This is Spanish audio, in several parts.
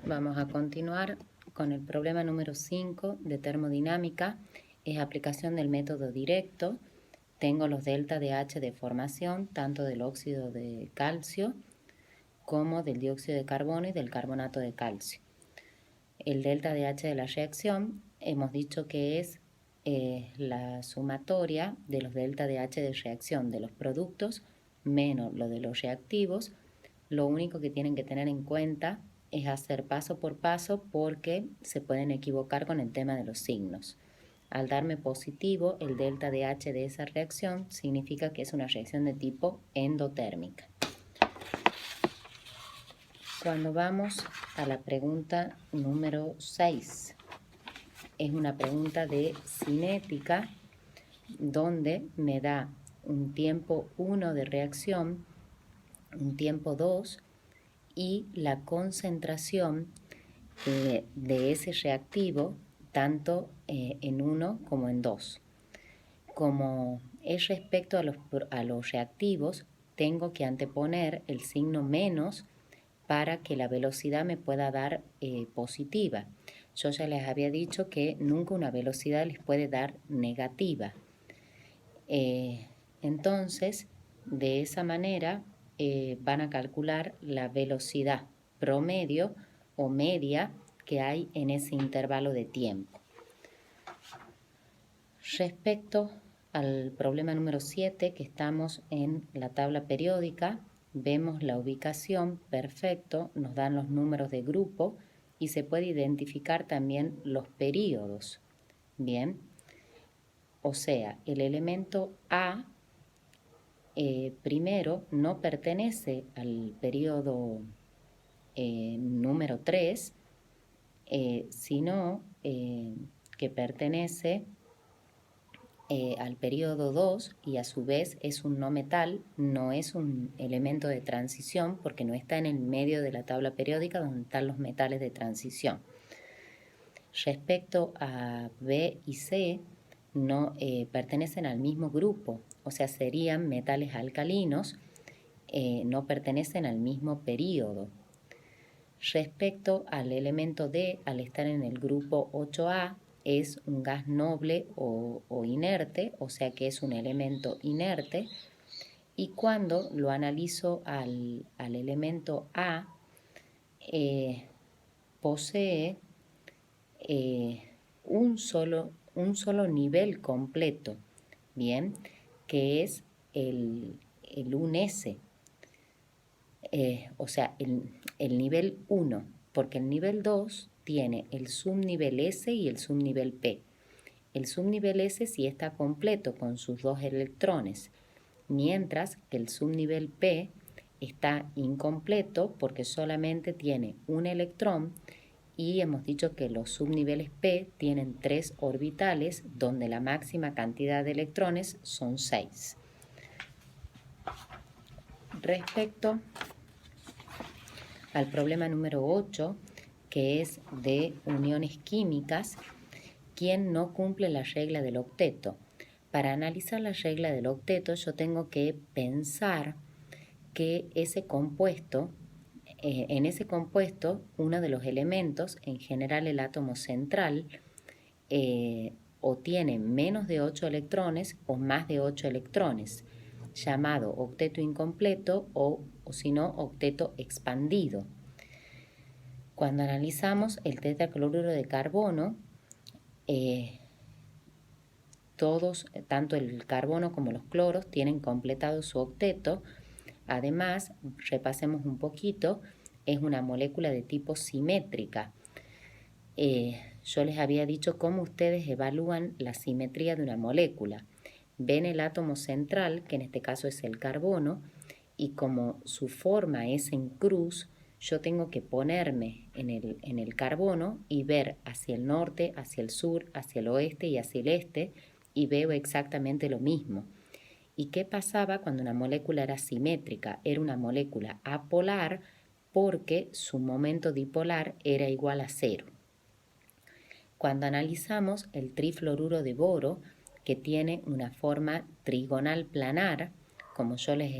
Vamos a continuar con el problema número 5 de termodinámica. Es aplicación del método directo. Tengo los delta de H de formación, tanto del óxido de calcio como del dióxido de carbono y del carbonato de calcio. El delta de H de la reacción hemos dicho que es la sumatoria de los delta de H de reacción de los productos menos lo de los reactivos. Lo único que tienen que tener en cuenta es hacer paso por paso porque se pueden equivocar con el tema de los signos. Al darme positivo, el delta de H de esa reacción significa que es una reacción de tipo endotérmica. Cuando vamos a la pregunta número 6, es una pregunta de cinética donde me da un tiempo 1 de reacción, un tiempo 2 y la concentración de ese reactivo tanto en 1 como en 2. Como es respecto a los reactivos, tengo que anteponer el signo menos para que la velocidad me pueda dar positiva. Yo ya les había dicho que nunca una velocidad les puede dar negativa. Entonces, de esa manera van a calcular la velocidad promedio o media que hay en ese intervalo de tiempo. Respecto al problema número 7, que estamos en la tabla periódica, vemos la ubicación, perfecto, nos dan los números de grupo y se puede identificar también los períodos. Bien, o sea, el elemento A primero no pertenece al periodo número 3, sino que pertenece al periodo 2 y a su vez es un no metal, no es un elemento de transición porque no está en el medio de la tabla periódica donde están los metales de transición. Respecto a B y C, no pertenecen al mismo grupo, o sea, serían metales alcalinos, no pertenecen al mismo período. Respecto al elemento D, al estar en el grupo 8A, es un gas noble o inerte, o sea que es un elemento inerte, y cuando lo analizo al elemento A, posee un solo nivel completo, bien, que es el 1S, o sea, el nivel 1, porque el nivel 2 tiene el subnivel S y el subnivel P. El subnivel S sí está completo con sus 2 electrones, mientras que el subnivel P está incompleto porque solamente tiene un electrón y hemos dicho que los subniveles P tienen 3 orbitales donde la máxima cantidad de electrones son 6. Respecto al problema número 8, que es de uniones químicas, ¿quién no cumple la regla del octeto? Para analizar la regla del octeto yo tengo que pensar que ese compuesto, en ese compuesto uno de los elementos, en general el átomo central, o tiene menos de 8 electrones o más de 8 electrones, llamado octeto incompleto o si no, octeto expandido. Cuando analizamos el tetracloruro de carbono, todos, tanto el carbono como los cloros, tienen completado su octeto. Además, repasemos un poquito, es una molécula de tipo simétrica. Yo les había dicho cómo ustedes evalúan la simetría de una molécula. Ven el átomo central, que en este caso es el carbono, y como su forma es en cruz, yo tengo que ponerme en el carbono y ver hacia el norte, hacia el sur, hacia el oeste y hacia el este, y veo exactamente lo mismo. ¿Y qué pasaba cuando una molécula era simétrica? Era una molécula apolar porque su momento dipolar era igual a 0. Cuando analizamos el trifluoruro de boro, que tiene una forma trigonal planar, como yo les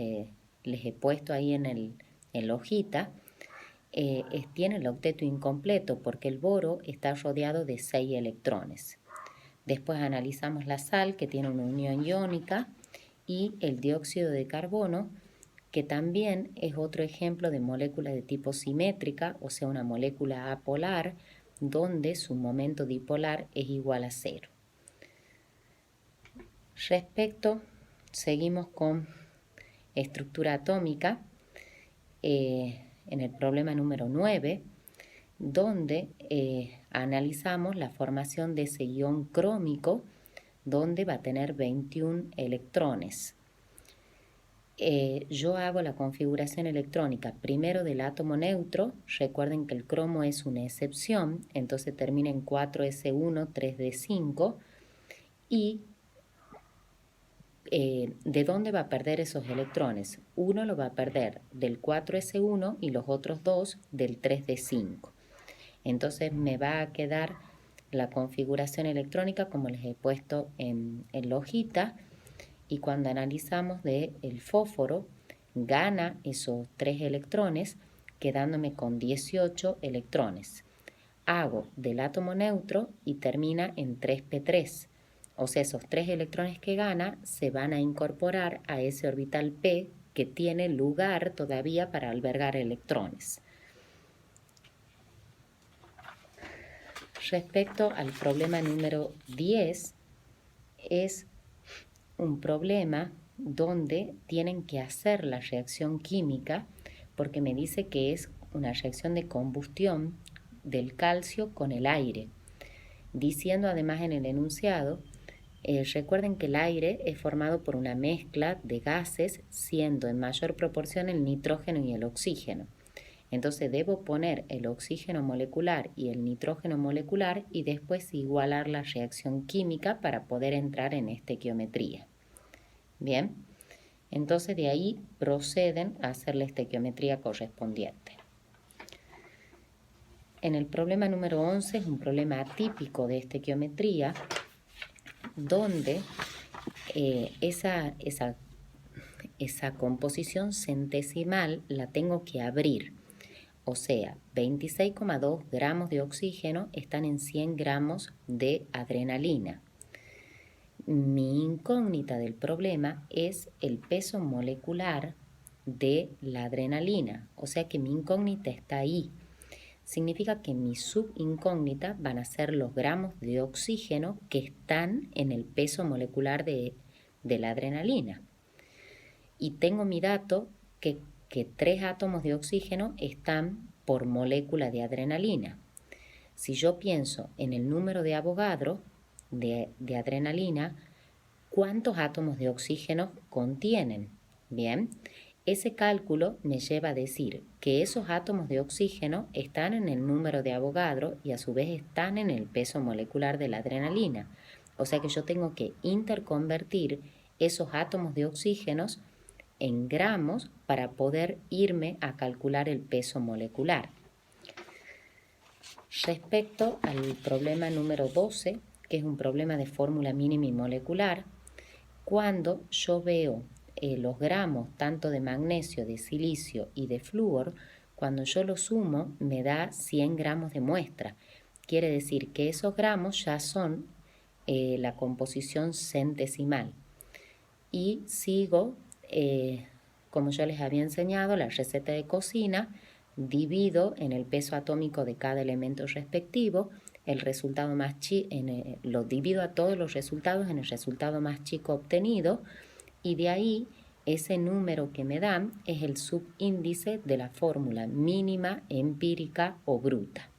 he puesto ahí en la hojita, tiene el octeto incompleto porque el boro está rodeado de 6 electrones. Después analizamos la sal, que tiene una unión iónica, y el dióxido de carbono, que también es otro ejemplo de molécula de tipo simétrica, o sea, una molécula apolar, donde su momento dipolar es igual a 0. Seguimos con estructura atómica, en el problema número 9, donde analizamos la formación de ese ion crómico, donde va a tener 21 electrones. Yo hago la configuración electrónica primero del átomo neutro. Recuerden que el cromo es una excepción, entonces termina en 4s1, 3d5. Y ¿de dónde va a perder esos electrones? Uno lo va a perder del 4s1 y los otros dos del 3d5. Entonces me va a quedar la configuración electrónica como les he puesto en la hojita, y cuando analizamos el fósforo gana esos 3 electrones, quedándome con 18 electrones. Hago del átomo neutro y termina en 3p3. O sea, esos 3 electrones que gana se van a incorporar a ese orbital p que tiene lugar todavía para albergar electrones. Respecto al problema número 10, es un problema donde tienen que hacer la reacción química, porque me dice que es una reacción de combustión del calcio con el aire, diciendo además en el enunciado, recuerden que el aire es formado por una mezcla de gases, siendo en mayor proporción el nitrógeno y el oxígeno. Entonces debo poner el oxígeno molecular y el nitrógeno molecular y después igualar la reacción química para poder entrar en estequiometría. Bien, entonces de ahí proceden a hacer la estequiometría correspondiente. En el problema número 11 es un problema atípico de estequiometría, donde esa composición centesimal la tengo que abrir. O sea, 26,2 gramos de oxígeno están en 100 gramos de adrenalina. Mi incógnita del problema es el peso molecular de la adrenalina. O sea que mi incógnita está ahí. Significa que mi subincógnita van a ser los gramos de oxígeno que están en el peso molecular de la adrenalina. Y tengo mi dato que 3 átomos de oxígeno están por molécula de adrenalina. Si yo pienso en el número de Avogadro de adrenalina, ¿cuántos átomos de oxígeno contienen? Bien, ese cálculo me lleva a decir que esos átomos de oxígeno están en el número de Avogadro y a su vez están en el peso molecular de la adrenalina. O sea que yo tengo que interconvertir esos átomos de oxígenos en gramos para poder irme a calcular el peso molecular. Respecto al problema número 12, que es un problema de fórmula mínima y molecular, cuando yo veo los gramos tanto de magnesio, de silicio y de flúor, cuando yo los sumo me da 100 gramos de muestra. Quiere decir que esos gramos ya son la composición centesimal. Y sigo, como yo les había enseñado, la receta de cocina, divido en el peso atómico de cada elemento respectivo, el resultado lo divido a todos los resultados en el resultado más chico obtenido, y de ahí ese número que me dan es el subíndice de la fórmula mínima, empírica o bruta.